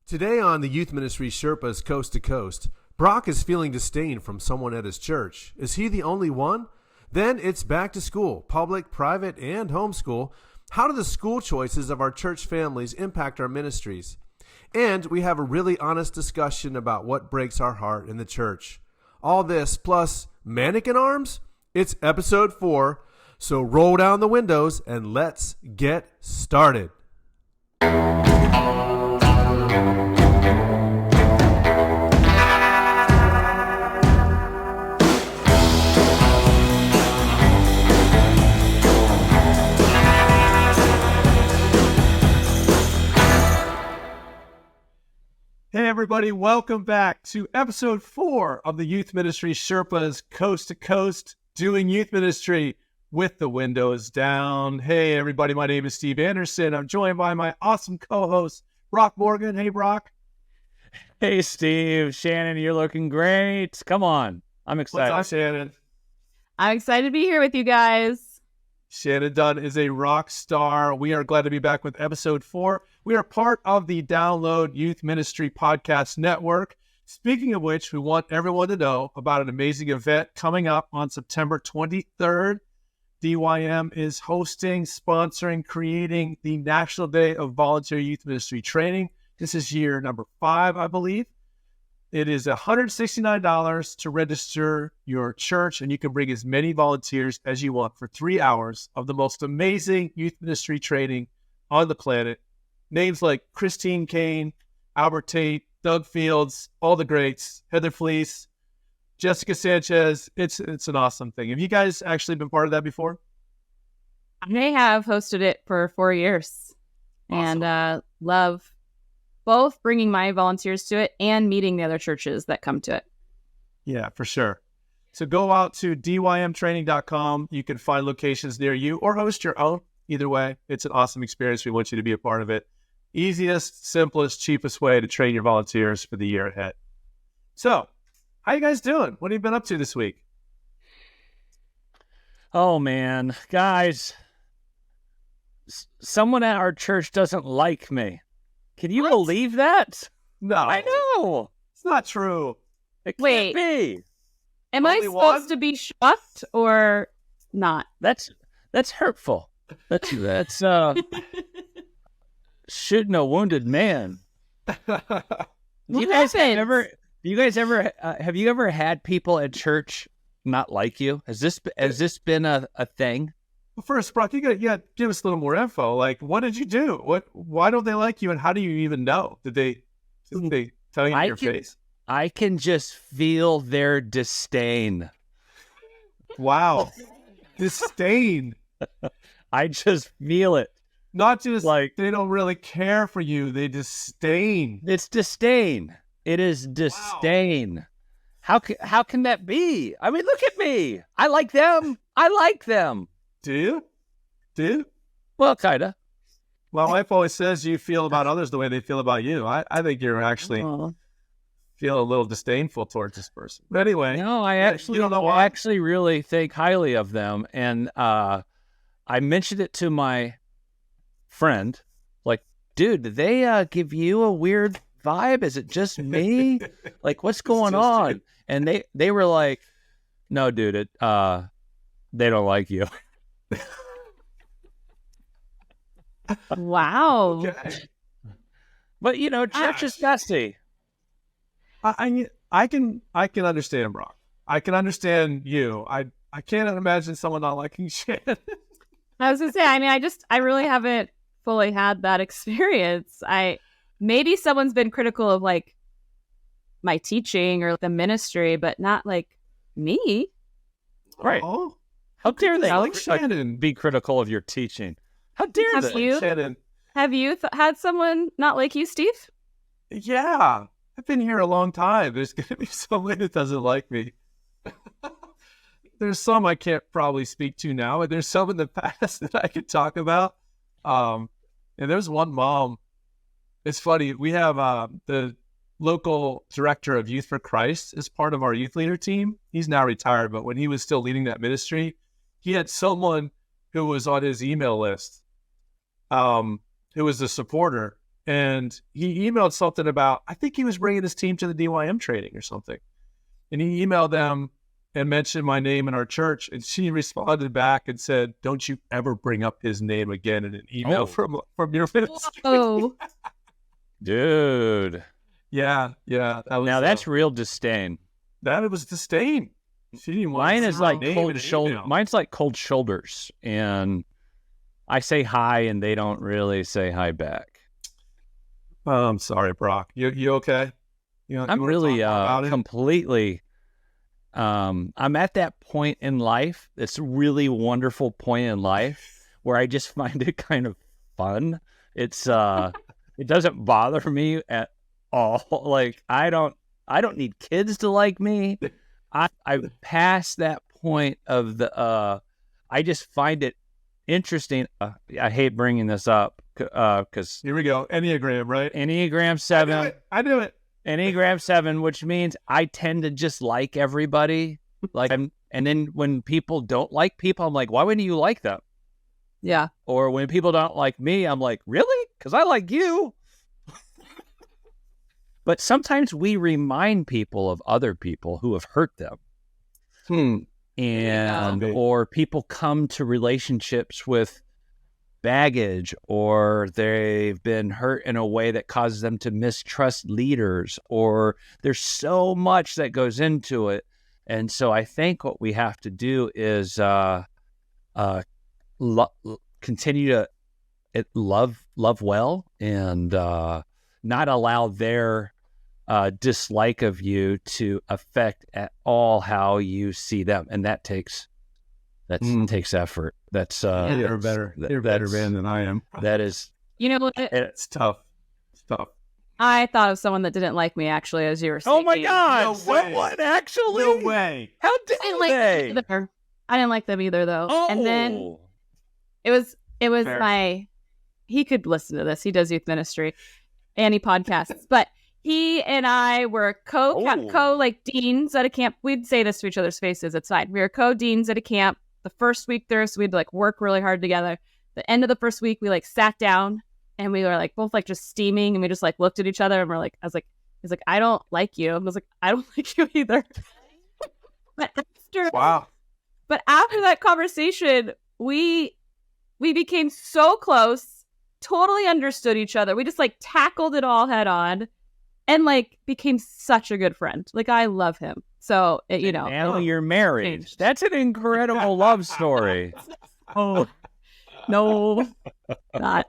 Today on the Youth Ministry Sherpas Coast to Coast, Brock is feeling disdain from someone at his church. Is he the only one? Then it's back to school, public, private, and homeschool. How do the school choices of our church families impact our ministries? And we have a really honest discussion about what breaks our heart in the church. All this plus mannequin arms? It's episode 4, so roll down the windows and let's get started. Hey everybody, welcome back to episode 4 of the Youth Ministry Sherpas Coast to Coast, doing youth ministry with the windows down. Hey everybody, my name is Steve Anderson. I'm joined by my awesome co-host, Brock Morgan. Hey Brock. Hey Steve, Shannon, you're looking great. Come on, I'm excited. What's up, Shannon? I'm excited to be here with you guys. Shannon Dunn is a rock star. We are glad to be back with episode 4. We are part of the Download Youth Ministry Podcast Network. Speaking of which, we want everyone to know about an amazing event coming up on September 23rd. DYM is hosting, sponsoring, creating the National Day of Volunteer Youth Ministry Training. This is year number 5, I believe. It is $169 to register your church, and you can bring as many volunteers as you want for 3 hours of the most amazing youth ministry training on the planet. Names like Christine Kane, Albert Tate, Doug Fields, all the greats, Heather Fleece, Jessica Sanchez. It's an awesome thing. Have you guys actually been part of that before? I have hosted it for 4 years. Awesome. And love both bringing my volunteers to it and meeting the other churches that come to it. Yeah, for sure. So go out to dymtraining.com. You can find locations near you or host your own. Either way, it's an awesome experience. We want you to be a part of it. Easiest, simplest, cheapest way to train your volunteers for the year ahead. So, how you guys doing? What have you been up to this week? Oh man, guys, someone at our church doesn't like me. Can you believe that? No. I know. It's not true. It can't Wait. be. Am I Only supposed one? to be shocked or not? That's hurtful. That's shooting a wounded man. Do you guys happened? have you ever had people at church not like you? Has this been a thing? Well, first, Brock, you got to give us a little more info. Like, what did you do? Why don't they like you, and how do you even know? Did they tell you in your face? I can just feel their disdain. Wow. Disdain. I just feel it. Not just Like- they don't really care for you. They disdain. It's disdain. It is disdain. How can that be? I mean, look at me. I like them. Do you? Do you? Well, kinda. My wife always says you feel about others the way they feel about you. I think you're actually feel a little disdainful towards this person. But anyway. No, I you don't know why? I actually really think highly of them. And I mentioned it to my friend, like, dude, did they give you a weird vibe? Is it just me? Like, what's going just on? you. And they were like, no, dude, they don't like you. Wow. Okay. But, church is dusty. I can understand, Brock. I can understand you. I can't imagine someone not liking Shannon. I was going to say, I really haven't fully had that experience. Maybe someone's been critical of like my teaching or the ministry, but not like me. Right. Oh, How dare they like Shannon. be critical of your teaching? How dare Have they? you? Shannon. Have you had someone not like you, Steve? Yeah, I've been here a long time. There's going to be someone that doesn't like me. There's some I can't probably speak to now, and there's some in the past that I could talk about. And there's one mom. It's funny. We have the local director of Youth for Christ as part of our youth leader team. He's now retired, but when he was still leading that ministry, he had someone who was on his email list, who was a supporter. and he emailed something about, I think he was bringing his team to the DYM training or something. And he emailed them and mentioned my name in our church. And she responded back and said, don't you ever bring up his name again in an email from your ministry. Oh, Dude. Yeah. That was, Now that's real disdain. that was disdain. She didn't want Mine to is see my like name in cold an shoulder. email. Mine's like cold shoulders, and I say hi, and they don't really say hi back. Oh, I'm sorry, Brock. You okay? You I'm wanna really talk about it? completely. I'm at that point in life. It's a really wonderful point in life where I just find it kind of fun. It's it doesn't bother me at all. Like I don't need kids to like me. I've passed that point of the. I just find it interesting. I hate bringing this up because Here we go. Enneagram, right? Enneagram 7. I knew it. Enneagram 7, which means I tend to just like everybody. And then when people don't like people, I'm like, why wouldn't you like them? yeah. Or when people don't like me, I'm like, really? Because I like you. But sometimes we remind people of other people who have hurt them. And or people come to relationships with baggage, or they've been hurt in a way that causes them to mistrust leaders, or there's so much that goes into it. And so I think what we have to do is continue to love well, and not allow their dislike of you to affect at all how you see them, and that takes effort. That's You're better. You're better man than I am. that is You know what? It's tough. It's tough. I thought of someone that didn't like me actually as you were speaking. oh my god, No way. someone actually, No way. how I dare didn't like they? them either. I didn't like them either though. Oh, And then it was Fair. he could listen to this. He does youth ministry and he podcasts. But he and I were co like deans at a camp. We'd say this to each other's faces. It's fine. We were co-deans at a camp. The first week there, so we'd like work really hard together. The end of the first week, we like sat down and we were like both like just steaming, and we just like looked at each other and we're like, he's like, I don't like you. And I was like, I don't like you either. But after that conversation, we became so close, totally understood each other. We just like tackled it all head on, and like became such a good friend. Like I love him. So now you're married. changed. That's an incredible love story. Oh no, not.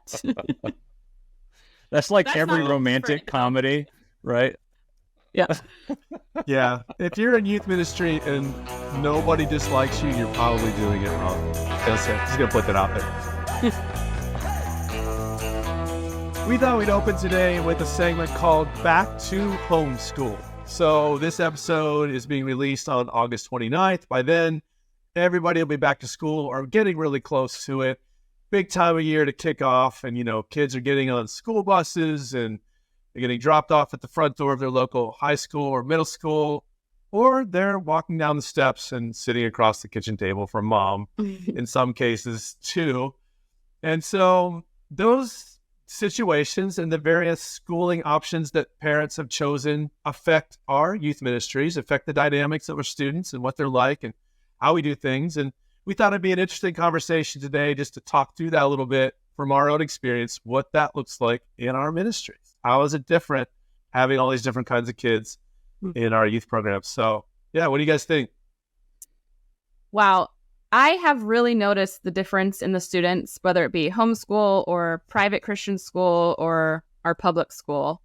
That's like That's every not romantic different. comedy, right? Yeah. Yeah. If you're in youth ministry and nobody dislikes you, you're probably doing it wrong. That's it. Just gonna put that out there. We thought we'd open today with a segment called Back to Homeschool. So this episode is being released on August 29th. By then, everybody will be back to school or getting really close to it. Big time of year to kick off. And, kids are getting on school buses and they're getting dropped off at the front door of their local high school or middle school, or they're walking down the steps and sitting across the kitchen table from mom, in some cases too. And so those situations and the various schooling options that parents have chosen affect our youth ministries, affect the dynamics of our students and what they're like and how we do things. And we thought it'd be an interesting conversation today just to talk through that a little bit from our own experience, what that looks like in our ministries. How is it different having all these different kinds of kids in our youth programs? So yeah, what do you guys think? Wow. I have really noticed the difference in the students, whether it be homeschool or private Christian school or our public school.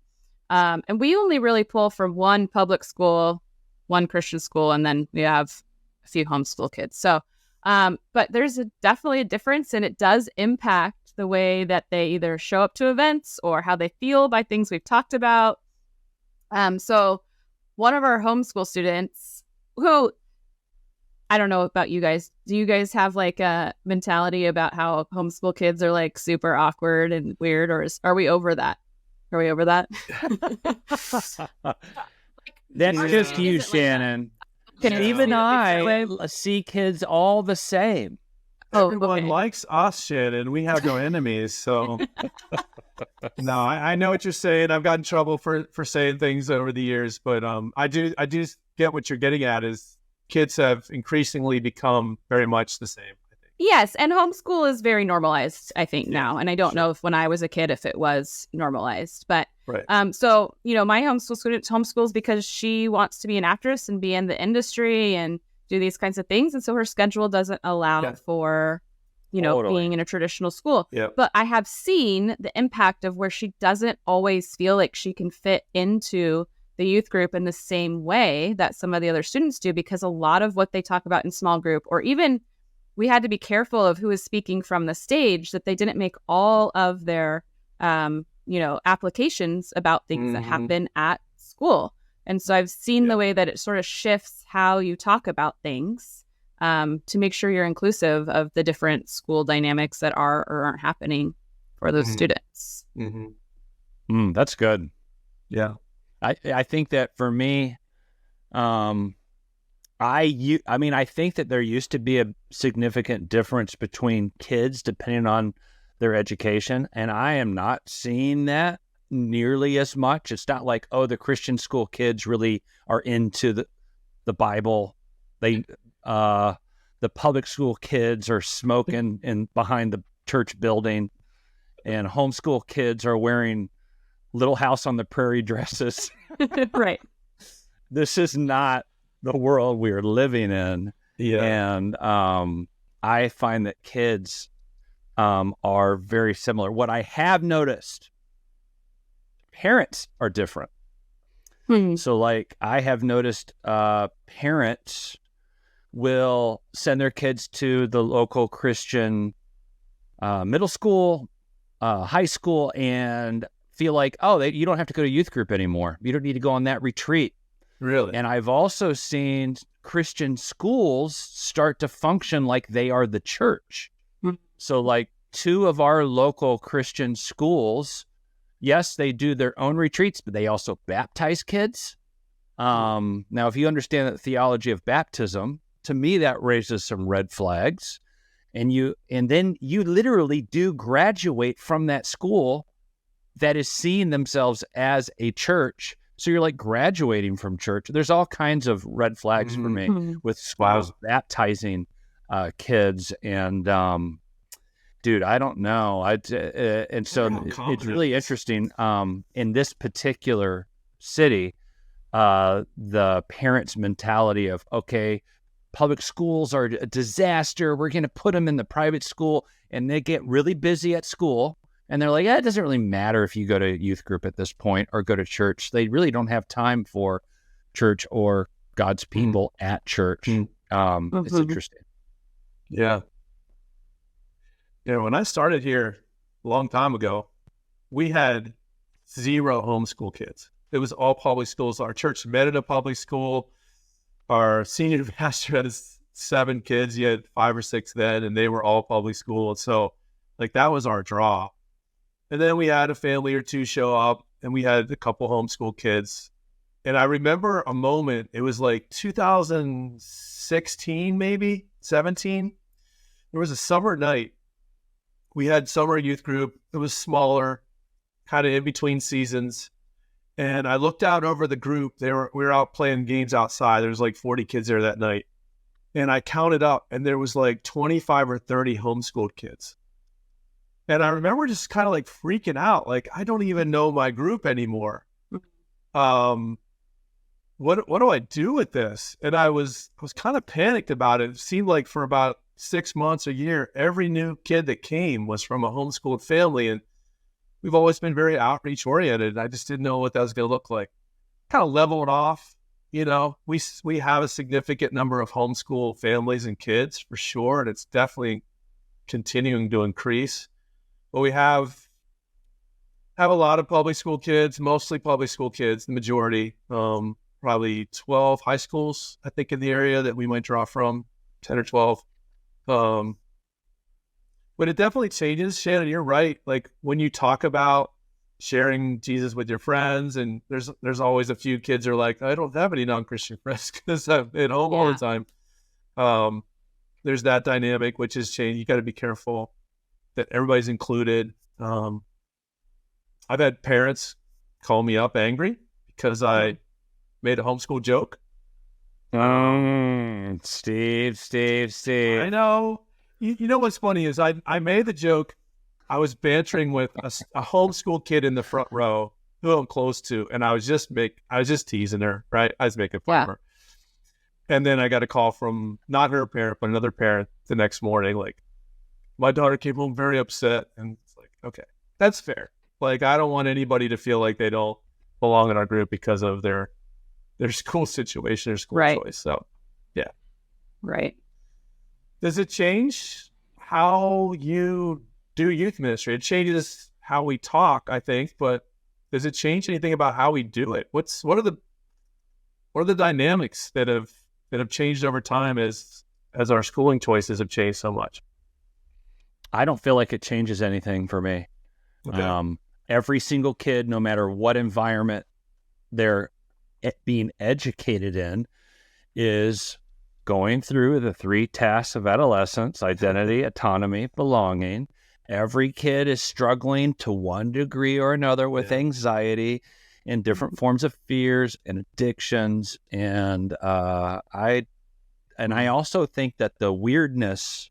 And we only really pull from one public school, one Christian school, and then we have a few homeschool kids. So, but there's definitely a difference, and it does impact the way that they either show up to events or how they feel by things we've talked about. So one of our homeschool students who, I don't know about you guys. Do you guys have like a mentality about how homeschool kids are like super awkward and weird, or are we over that? Are we over that? That's Yeah. just you, Isn't like Shannon. Can you Even see it I that way? see kids all the same. everyone okay. likes us, Shannon. We have no enemies. So no, I know what you're saying. I've gotten in trouble for saying things over the years, but I do get what you're getting at is kids have increasingly become very much the same. Yes, and homeschool is very normalized, I think, now. And I don't sure. know if when I was a kid if it was normalized. But Right. so, my homeschool student homeschools because she wants to be an actress and be in the industry and do these kinds of things. And so her schedule doesn't allow for, Totally. being in a traditional school. Yep. But I have seen the impact of where she doesn't always feel like she can fit into the youth group in the same way that some of the other students do, because a lot of what they talk about in small group, or even we had to be careful of who was speaking from the stage, that they didn't make all of their, applications about things that happen at school. And so I've seen the way that it sort of shifts how you talk about things to make sure you're inclusive of the different school dynamics that are or aren't happening for those students. That's good. Yeah. I think that for me, I think that there used to be a significant difference between kids depending on their education, and I am not seeing that nearly as much. It's not like, the Christian school kids really are into the Bible. The public school kids are smoking behind the church building, and homeschool kids are wearing Little House on the Prairie dresses. Right. This is not the world we are living in. Yeah. And I find that kids are very similar. What I have noticed, parents are different. So like I have noticed parents will send their kids to the local Christian middle school, high school, and feel like, you don't have to go to youth group anymore. You don't need to go on that retreat. Really? And I've also seen Christian schools start to function like they are the church. So like 2 of our local Christian schools, yes, they do their own retreats, but they also baptize kids. Now, if you understand the theology of baptism, to me, that raises some red flags. And then you literally do graduate from that school that is seeing themselves as a church. So you're like graduating from church. There's all kinds of red flags for me with schools baptizing kids. And dude, I don't know. And so it's really interesting. In this particular city, the parents' mentality of, public schools are a disaster. We're going to put them in the private school, and they get really busy at school. And they're like, it doesn't really matter if you go to youth group at this point or go to church. They really don't have time for church or God's people at church. It's interesting. Yeah. When I started here a long time ago, we had 0 homeschool kids. It was all public schools. Our church met at a public school. Our senior pastor has 7 kids. He had 5 or 6 then, and they were all public school. And so that was our draw. And then we had a family or 2 show up, and we had a couple homeschool kids. And I remember a moment, it was like 2016, maybe 17. There was a summer night. We had summer youth group. It was smaller, kind of in between seasons. And I looked out over the group. We were out playing games outside. There was like 40 kids there that night. And I counted up, and there was like 25 or 30 homeschooled kids. And I remember just kind of freaking out. I don't even know my group anymore. What do I do with this? And I was kind of panicked about it. It seemed like for about 6 months, a year, every new kid that came was from a homeschooled family. And we've always been very outreach oriented. I just didn't know what that was going to look like. Kind of leveled off. We have a significant number of homeschool families and kids for sure. And it's definitely continuing to increase. But we have a lot of public school kids, mostly public school kids, the majority, probably 12 high schools, I think, in the area that we might draw from, 10 or 12. But it definitely changes. Shannon, you're right. When you talk about sharing Jesus with your friends, and there's always a few kids who are like, I don't have any non-Christian friends because I'm at home all the time. there's that dynamic, which has changed. You got to be careful that everybody's included. I've had parents call me up angry because I made a homeschool joke. Steve. I know. You know what's funny is I made the joke. I was bantering with a homeschool kid in the front row who I'm close to, and I was just teasing her, right? I was making fun of her. And then I got a call from not her parent, but another parent the next morning, like, my daughter came home very upset. And it's like, okay, that's fair. Like, I don't want anybody to feel like they don't belong in our group because of their school situation or school choice. So, yeah. Right. Does it change how you do youth ministry? It changes how we talk, I think, but does it change anything about how we do it? What are the dynamics that have changed over time as our schooling choices have changed so much? I don't feel like it changes anything for me. Okay. Every single kid, no matter what environment they're being educated in, is going through the 3 tasks of adolescence: identity, autonomy, belonging. Every kid is struggling to one degree or another with anxiety and different forms of fears and addictions. And I also think that the weirdness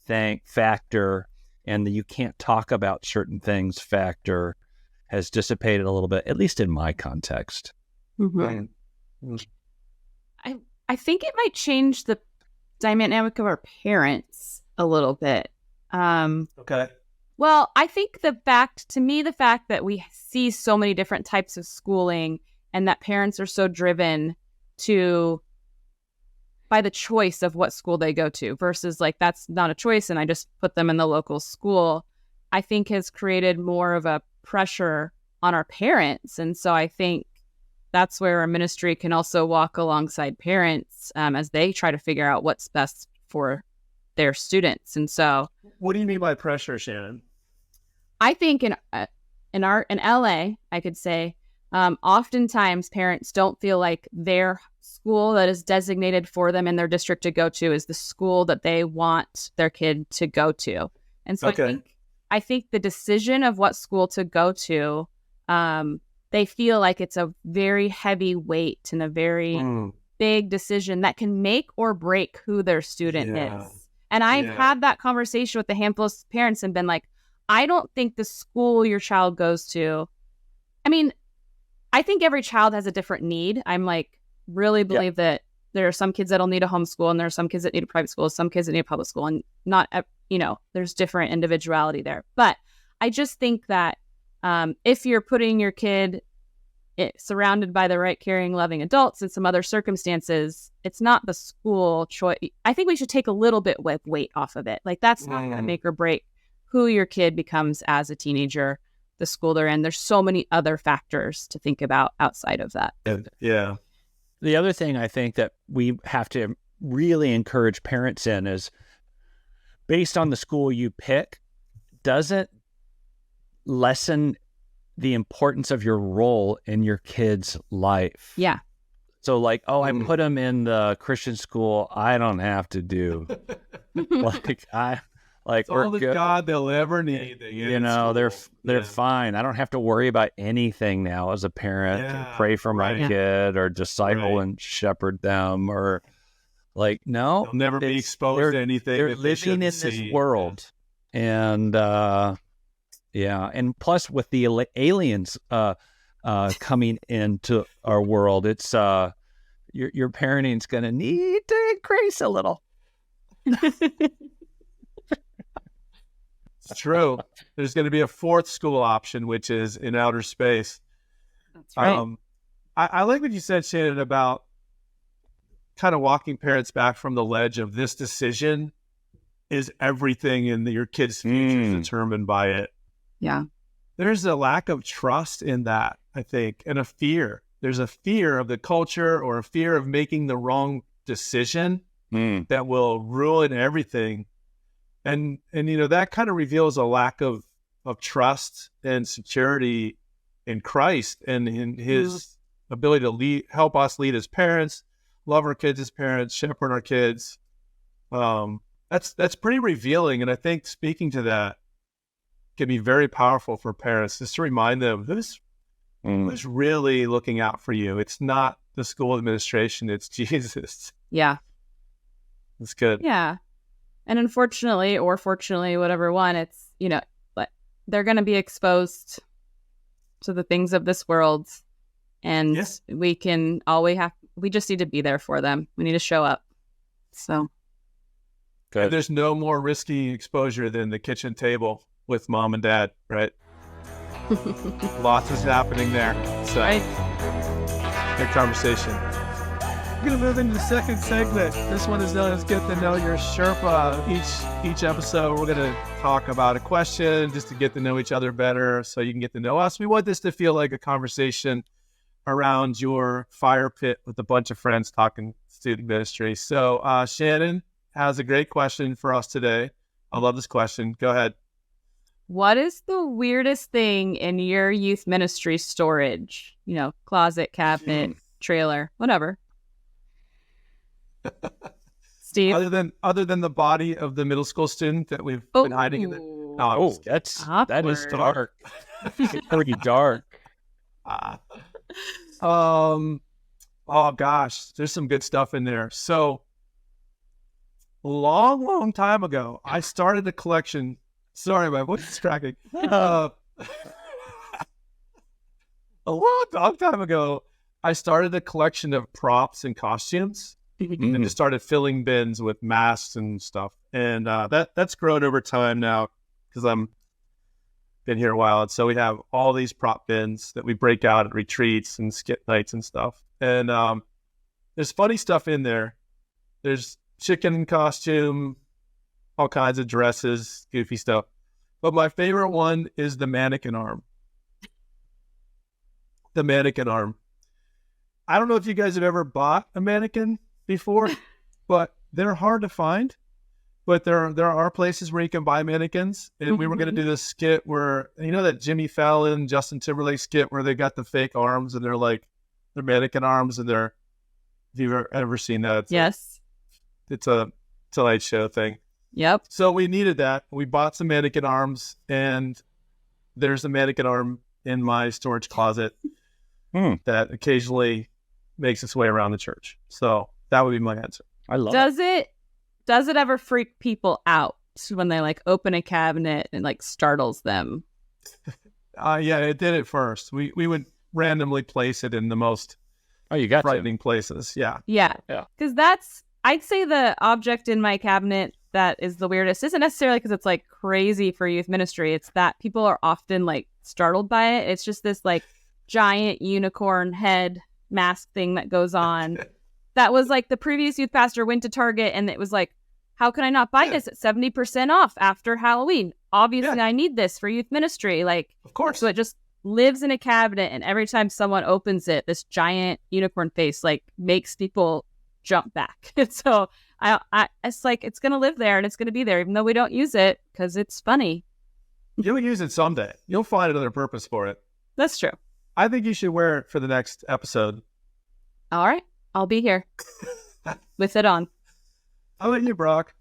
factor and the you can't talk about certain things factor has dissipated a little bit, at least in my context. Mm-hmm. I think it might change the dynamic of our parents a little bit. Okay. Well, I think the fact that we see so many different types of schooling and that parents are so driven by the choice of what school they go to versus like, that's not a choice and I just put them in the local school, I think has created more of a pressure on our parents. And so I think that's where our ministry can also walk alongside parents as they try to figure out what's best for their students. And so, what do you mean by pressure, Shannon? I think in LA, I could say, oftentimes parents don't feel like their school that is designated for them in their district to go to is the school that they want their kid to go to. And so I think the decision of what school to go to, they feel like it's a very heavy weight and a very big decision that can make or break who their student is. And I've had that conversation with a handful of parents and been like, I don't think the school your child goes to, I mean, I think every child has a different need. I'm like, really believe that there are some kids that'll need a homeschool and there are some kids that need a private school, some kids that need a public school, and not, there's different individuality there. But I just think that if you're putting your kid surrounded by the right, caring, loving adults and some other circumstances, it's not the school choice. I think we should take a little bit with weight off of it. Like, that's not going to make or break who your kid becomes as a teenager, the school they're in. There's so many other factors to think about outside of that. Yeah. The other thing I think that we have to really encourage parents in is, based on the school you pick, doesn't lessen the importance of your role in your kid's life. Yeah. So like, I put them in the Christian school, I don't have to do It's all the God they'll ever need. They're fine. I don't have to worry about anything now as a parent. Pray for my kid or disciple and shepherd them, or like, no, they'll never be exposed to anything. They're living in this world. And and plus with the aliens coming into our world, it's your parenting's going to need to increase a little. It's true. There's going to be a 4th school option, which is in outer space. That's right. I like what you said, Shannon, about kind of walking parents back from the ledge of this decision is everything in your kid's future is determined by it. Yeah. There's a lack of trust in that, I think, and a fear. There's a fear of the culture or a fear of making the wrong decision that will ruin everything. And that kind of reveals a lack of trust and security in Christ and in his ability to help us lead as parents, love our kids as parents, shepherd our kids. That's pretty revealing, and I think speaking to that can be very powerful for parents, just to remind them who's really looking out for you. It's not the school administration; it's Jesus. Yeah. That's good. Yeah. And unfortunately, or fortunately, whatever one, it's, but they're going to be exposed to the things of this world. And Yes. we just need to be there for them. We need to show up. So. Good. And there's no more risky exposure than the kitchen table with mom and dad, right? Lots is happening there. So, Right. good conversation. We're going to move into the second segment. This one is known as Get to Know Your Sherpa. Each episode, we're going to talk about a question just to get to know each other better so you can get to know us. We want this to feel like a conversation around your fire pit with a bunch of friends talking student ministry. So, Shannon has a great question for us today. I love this question. Go ahead. What is the weirdest thing in your youth ministry storage? Closet, cabinet, trailer, whatever. Steve? Other than the body of the middle school student that we've been hiding in the... No, I'm just kidding. that is Awkward. dark. Pretty dark. Oh gosh, there's some good stuff in there. So long time ago, I started a collection. Sorry, my voice is cracking. A long time ago, I started a collection of props and costumes. And just started filling bins with masks and stuff. And that's grown over time now because I'm been here a while. And so we have all these prop bins that we break out at retreats and skit nights and stuff. And there's funny stuff in there. There's chicken costume, all kinds of dresses, goofy stuff. But my favorite one is the mannequin arm. The mannequin arm. I don't know if you guys have ever bought a mannequin before, but they're hard to find. But there are places where you can buy mannequins. And we were going to do this skit where, that Jimmy Fallon, Justin Timberlake skit where they got the fake arms and they're mannequin arms and if you've ever seen that. It's a Tonight Show thing. Yep. So we needed that. We bought some mannequin arms, and there's a mannequin arm in my storage closet that occasionally makes its way around the church. So that would be my answer. I love it. Does it ever freak people out when they open a cabinet and startles them? Yeah, it did at first. We would randomly place it in the most frightening places. Yeah. Yeah. Because I'd say the object in my cabinet that is the weirdest isn't necessarily because it's crazy for youth ministry. It's that people are often startled by it. It's just this giant unicorn head mask thing that goes on. That was the previous youth pastor went to Target and it was how can I not buy this at 70% off after Halloween? Obviously, I need this for youth ministry. Of course. So it just lives in a cabinet, and every time someone opens it, this giant unicorn face makes people jump back. And so it's it's going to live there and it's going to be there, even though we don't use it because it's funny. You'll use it someday. You'll find another purpose for it. That's true. I think you should wear it for the next episode. All right. I'll be here with it on. How about you, Brock?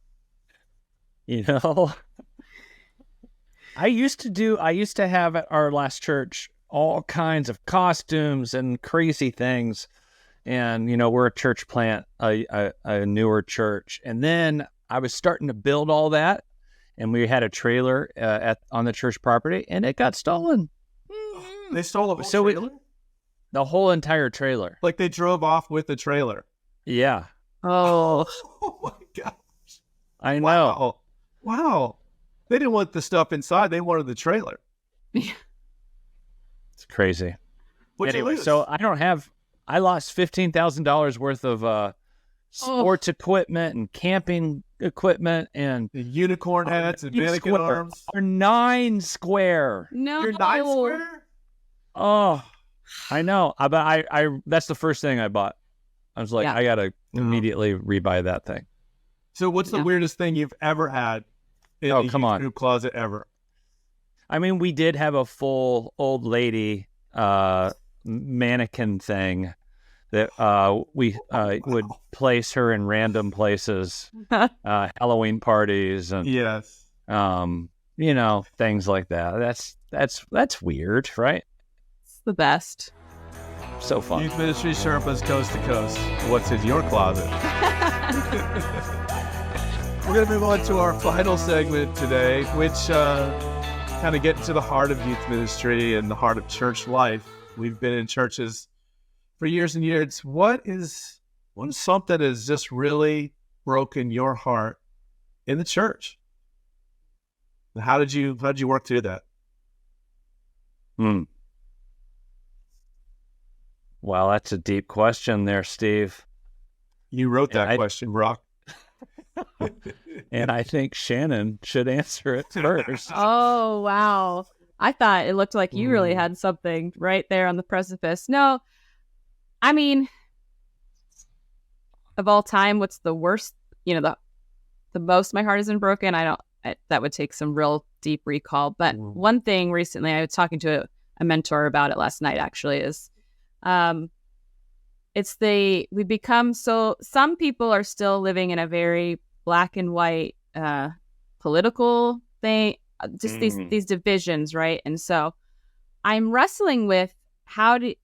I used to have at our last church all kinds of costumes and crazy things. And, we're a church plant, a newer church. And then I was starting to build all that. And we had a trailer on the church property, and it got stolen. They stole a whole trailer? The whole entire trailer. They drove off with the trailer. Yeah. Oh. Oh, my gosh. I know. Wow. They didn't want the stuff inside. They wanted the trailer. It's crazy. What'd you Anyway, lose? so I lost $15,000 worth of sports equipment and camping equipment and the unicorn heads and mannequin arms. Are 9 square. No. You're 9 square? Oh, I know. But I that's the first thing I bought. I was I got to immediately rebuy that thing. So what's the weirdest thing you've ever had in a come on. group closet ever? I mean, we did have a full old lady mannequin thing that we would place her in random places, Halloween parties, and Yes. things like that. That's weird, right? It's the best. So fun. Youth Ministry Sherpas Coast to Coast. What's in your closet? We're going to move on to our final segment today, which kind of get into the heart of youth ministry and the heart of church life. We've been in churches for years and years. What is something that has just really broken your heart in the church? And how did you work through that? Well, that's a deep question there, Steve. You wrote that question, Brock. And I think Shannon should answer it first. Oh, wow. I thought it looked like you really had something right there on the precipice. No, I mean, of all time, what's the worst, the most my heart isn't broken? That would take some real deep recall. But one thing recently, I was talking to a mentor about it last night, actually, is we become some people are still living in a very black and white political thing, just these divisions, right? And so I'm wrestling with how to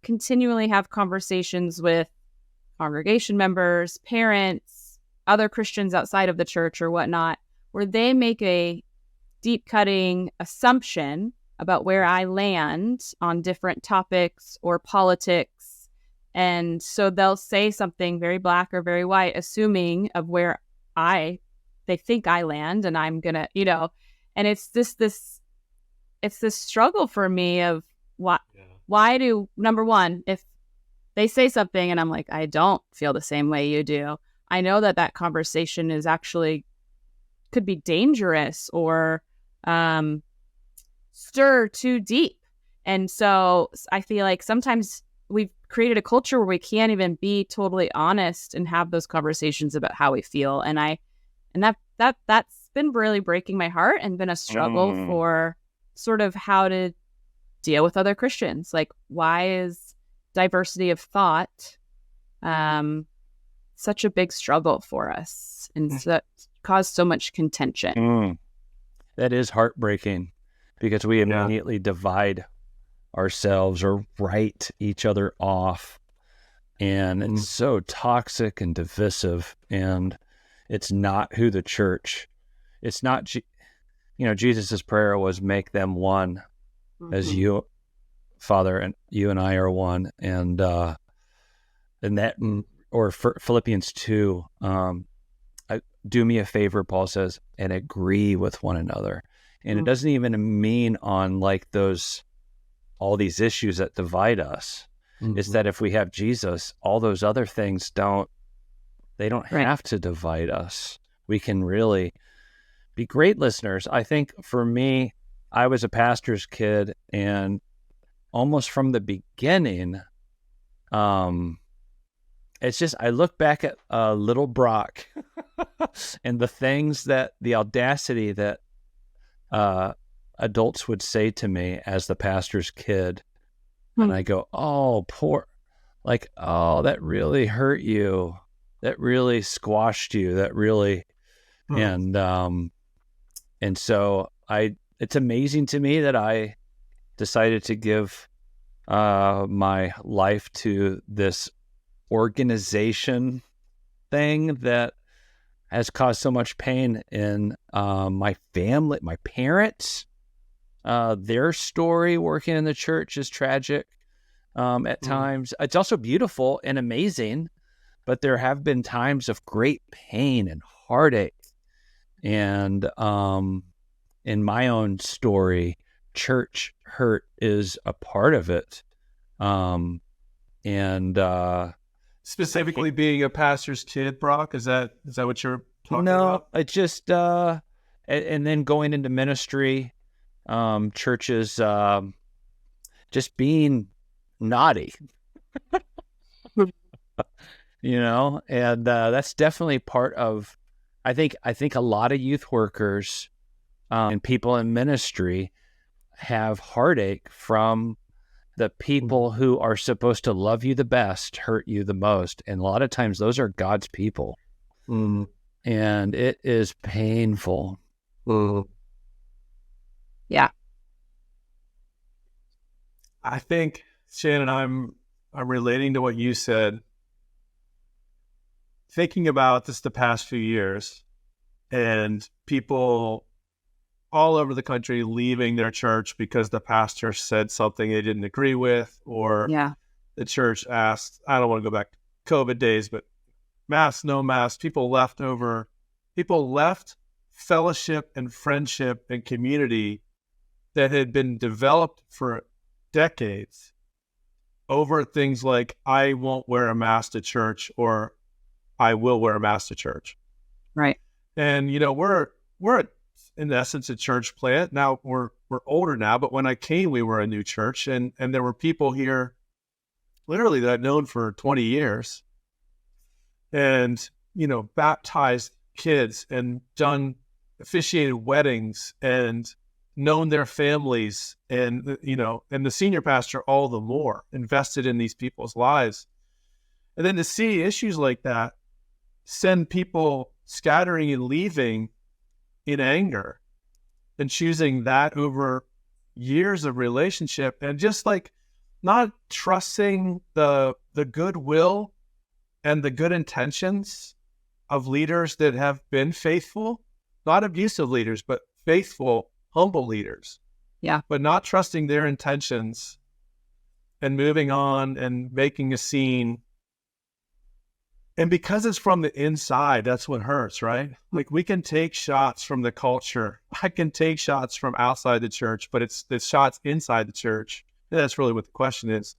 continually have conversations with congregation members, parents, other Christians outside of the church or whatnot, where they make a deep cutting assumption about where I land on different topics or politics. And so they'll say something very black or very white, assuming of where they think I land, and I'm gonna, and it's this struggle for me of why do, number one, if they say something and I'm like, I don't feel the same way you do, I know that conversation is actually could be dangerous or stir too deep. And so I feel like sometimes we've created a culture where we can't even be totally honest and have those conversations about how we feel. And that's been really breaking my heart and been a struggle for sort of how to deal with other Christians. Like, why is diversity of thought such a big struggle for us, and that caused so much contention? That is heartbreaking, because we immediately divide ourselves or write each other off, and it's so toxic and divisive, and it's not who the church. It's not, Jesus's prayer was, make them one as you, Father, and you and I are one. And that, or Philippians 2, do me a favor, Paul says, and agree with one another. And it doesn't even mean on like all these issues that divide us. It's that if we have Jesus, all those other things don't have to divide us. We can really be great listeners. I think for me, I was a pastor's kid, and almost from the beginning, it's just, I look back at little Brock and the audacity that adults would say to me as the pastor's kid. And I go, oh, that really hurt you. That really squashed you. That really, and so it's amazing to me that I decided to give my life to this organization thing that has caused so much pain in my family, my parents. Their story working in the church is tragic at times. It's also beautiful and amazing, but there have been times of great pain and heartache. And in my own story, church hurt is a part of it. Specifically being a pastor's kid, Brock, is that what you're talking about? No, it's just and then going into ministry, churches just being naughty. And that's definitely part of, I think a lot of youth workers and people in ministry have heartache from the people who are supposed to love you the best hurt you the most. And a lot of times those are God's people. Mm. And it is painful. Mm. Yeah. I think, Shannon, I'm relating to what you said. Thinking about this the past few years and people all over the country leaving their church because the pastor said something they didn't agree with, or the church asked, I don't want to go back to COVID days, but mask, no mask, people left fellowship and friendship and community that had been developed for decades over things like, I won't wear a mask to church, or I will wear a mask to church. Right. And, we're in essence a church plant. Now we're older now, but when I came, we were a new church, and there were people here literally that I've known for 20 years and, baptized kids and officiated weddings and known their families, and, and the senior pastor, all the more invested in these people's lives. And then to see issues like that send people scattering and leaving in anger and choosing that over years of relationship, and just like not trusting the goodwill and the good intentions of leaders that have been faithful, not abusive leaders, but faithful, humble leaders. Yeah. But not trusting their intentions and moving on and making a scene. And because it's from the inside, that's what hurts, right? Like, we can take shots from the culture. I can take shots from outside the church, but it's the shots inside the church. And that's really what the question is,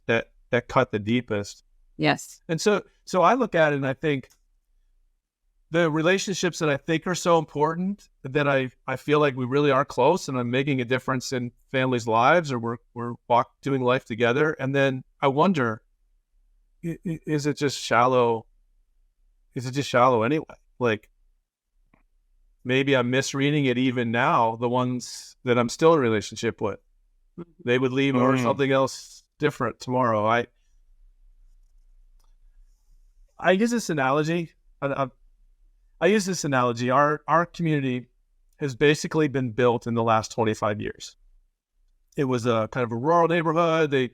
that cut the deepest. Yes. And so I look at it and I think the relationships that I think are so important, that I feel like we really are close and I'm making a difference in families' lives, or we're doing life together. And then I wonder, is it just shallow? Is it just shallow anyway? Like, maybe I'm misreading it even now. The ones that I'm still in a relationship with, they would leave or something else different tomorrow. I use this analogy. I use this analogy. Our community has basically been built in the last 25 years. It was a kind of a rural neighborhood. The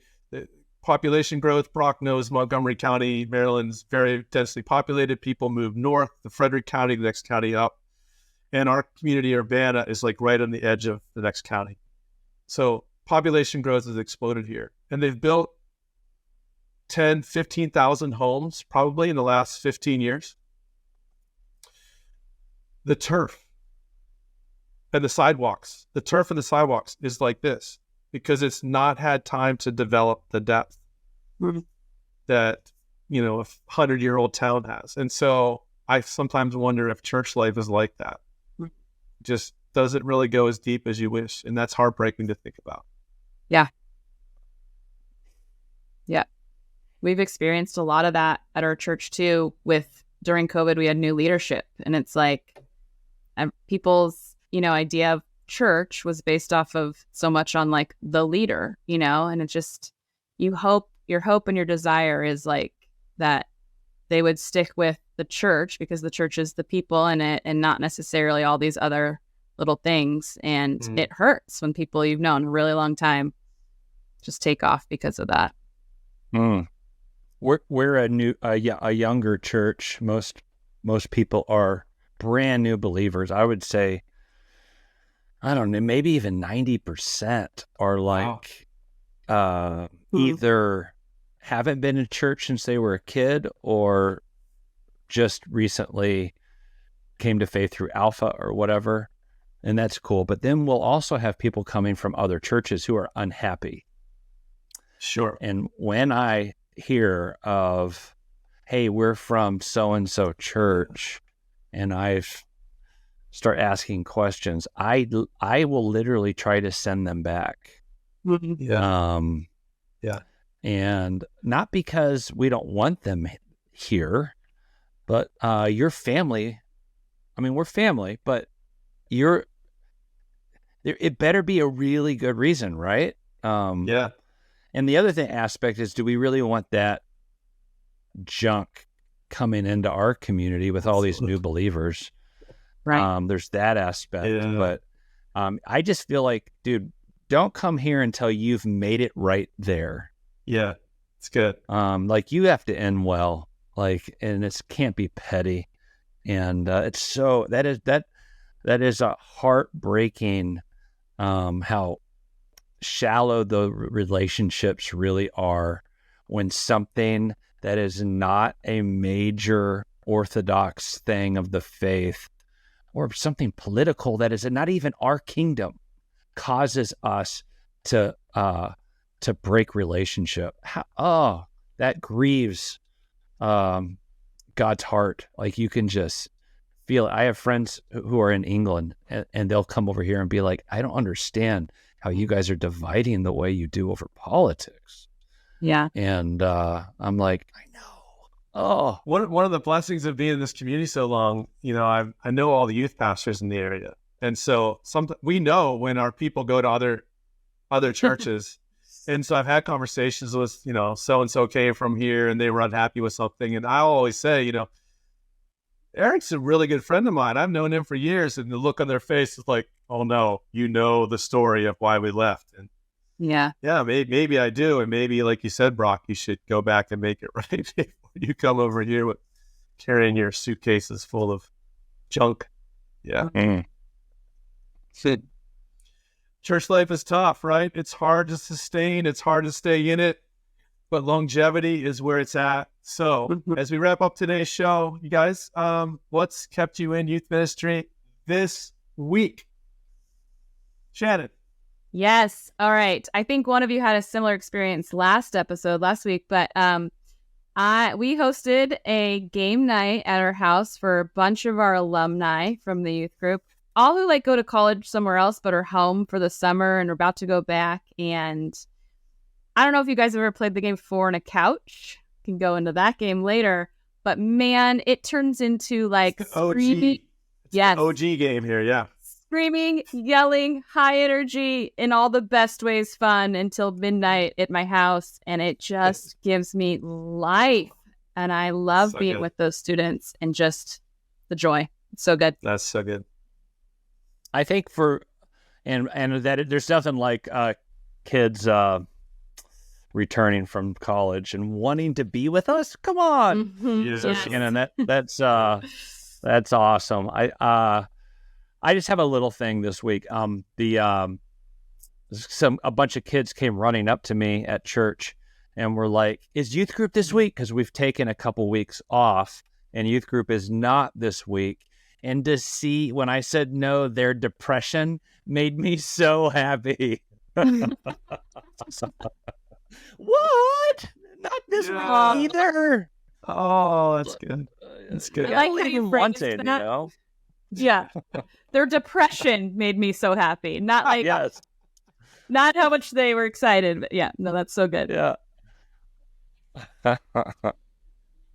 population growth, Brock knows Montgomery County, Maryland's very densely populated. People move north to Frederick County, the next county up. And our community, Urbana, is like right on the edge of the next county. So population growth has exploded here. And they've built 10, 15,000 homes probably in the last 15 years. The turf and the sidewalks is like this because it's not had time to develop the depth that, a 100-year-old town has. And so I sometimes wonder if church life is like that. Just doesn't really go as deep as you wish. And that's heartbreaking to think about. Yeah. Yeah. We've experienced a lot of that at our church too. During COVID, we had new leadership, and it's like people's, idea of church was based off of so much on like the leader, and it's just, your hope and your desire is like that they would stick with the church because the church is the people in it and not necessarily all these other little things. And it hurts when people you've known a really long time just take off because of that. We're a younger church. Most people are brand new believers. I would say, I don't know, maybe even 90% are like either haven't been in church since they were a kid or just recently came to faith through Alpha or whatever. And that's cool. But then we'll also have people coming from other churches who are unhappy. Sure. And when I hear of, hey, we're from so-and-so church, and I start asking questions, I will literally try to send them back. Yeah. And not because we don't want them here, but your family, we're family, but it better be a really good reason, right? Yeah. And the other aspect is, do we really want that junk coming into our community with all these new believers? Right. There's that aspect, but I just feel like, dude, don't come here until you've made it right there. Yeah, it's good. Like, you have to end well, like, and it can't be petty. And it's so, that is a heartbreaking, how shallow the relationships really are when something that is not a major orthodox thing of the faith, or something political that is not even our kingdom, causes us to break relationship. That grieves God's heart. Like, you can just feel it. I have friends who are in England, and they'll come over here and be like, I don't understand how you guys are dividing the way you do over politics. Yeah. And I'm like, I know. Oh, one of the blessings of being in this community so long, I know all the youth pastors in the area, and so we know when our people go to other churches, and so I've had conversations with so and so came from here and they were unhappy with something, and I always say, Eric's a really good friend of mine. I've known him for years, and the look on their face is like, oh no, the story of why we left, and yeah, maybe I do, and maybe, like you said, Brock, you should go back and make it right before you come over here with carrying your suitcases full of junk. Yeah. Church life is tough, right? It's hard to sustain. It's hard to stay in it, but longevity is where it's at. So as we wrap up today's show, you guys, what's kept you in youth ministry this week? Shannon. Yes. All right. I think one of you had a similar experience last week, but we hosted a game night at our house for a bunch of our alumni from the youth group, all who go to college somewhere else but are home for the summer and are about to go back. And I don't know if you guys have ever played the game Four on a Couch. Can go into that game later, but man, it turns into screaming. Yes, OG game here. Yeah. Screaming, yelling, high energy, in all the best ways fun until midnight at my house. And it just gives me life. And I love being with those students and just the joy. It's so good. That's so good. I think and that there's nothing like kids returning from college and wanting to be with us. Come on. Yeah. So Shannon, that's awesome. I just have a little thing this week. A bunch of kids came running up to me at church and were like, "Is youth group this week?" Because we've taken a couple weeks off, and youth group is not this week. And to see when I said no, their depression made me so happy. What? Not this week either. Oh, that's good. That's good. I like how you phrased that. Yeah. Their depression made me so happy. Not yes. Not how much they were excited, but yeah, no, that's so good. Yeah.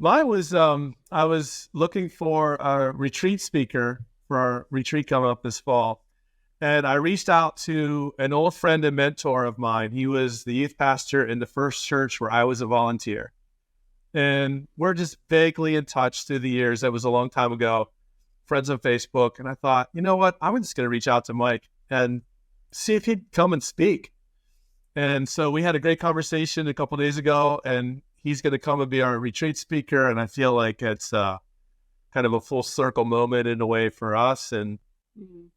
Mine was I was looking for a retreat speaker for our retreat coming up this fall. And I reached out to an old friend and mentor of mine. He was the youth pastor in the first church where I was a volunteer. And we're just vaguely in touch through the years. That was a long time ago. Friends on Facebook. And I thought, you know what? I'm just going to reach out to Mike and see if he'd come and speak. And so we had a great conversation a couple of days ago, and he's going to come and be our retreat speaker. And I feel like it's kind of a full circle moment in a way for us. And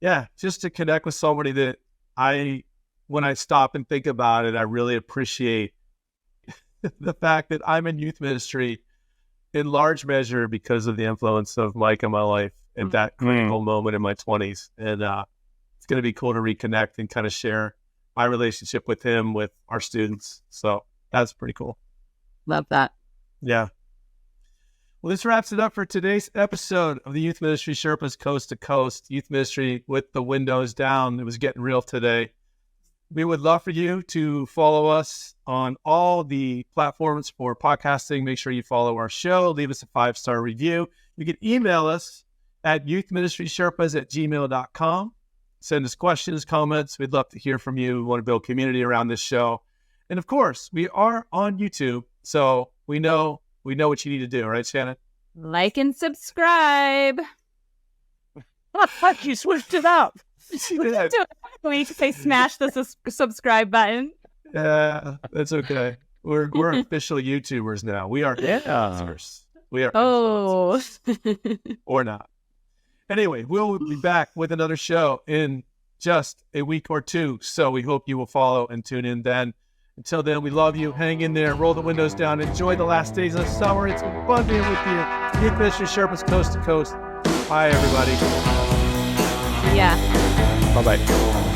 yeah, just to connect with somebody that when I stop and think about it, I really appreciate the fact that I'm in youth ministry in large measure because of the influence of Mike in my life at that critical moment in my 20s. And it's going to be cool to reconnect and kind of share my relationship with him, with our students. So that's pretty cool. Love that. Yeah. Well, this wraps it up for today's episode of the Youth Ministry Sherpas Coast to Coast, youth ministry with the windows down. It was getting real today. We would love for you to follow us on all the platforms for podcasting. Make sure you follow our show. Leave us a 5-star review. You can email us at youthministrysherpas@gmail.com. Send us questions, comments. We'd love to hear from you. We want to build community around this show. And of course, we are on YouTube, so we know what you need to do, right, Shannon? Like and subscribe. You switched it up. We can say smash the subscribe button. Yeah, that's okay. We're official YouTubers now. We are influencers. We are influencers. Or not. Anyway, we'll be back with another show in just a week or two. So we hope you will follow and tune in then. Until then, we love you. Hang in there. Roll the windows down. Enjoy the last days of summer. It's been fun being with you. Youth Ministry Sherpas coast to coast. Bye, everybody. Yeah. Bye-bye.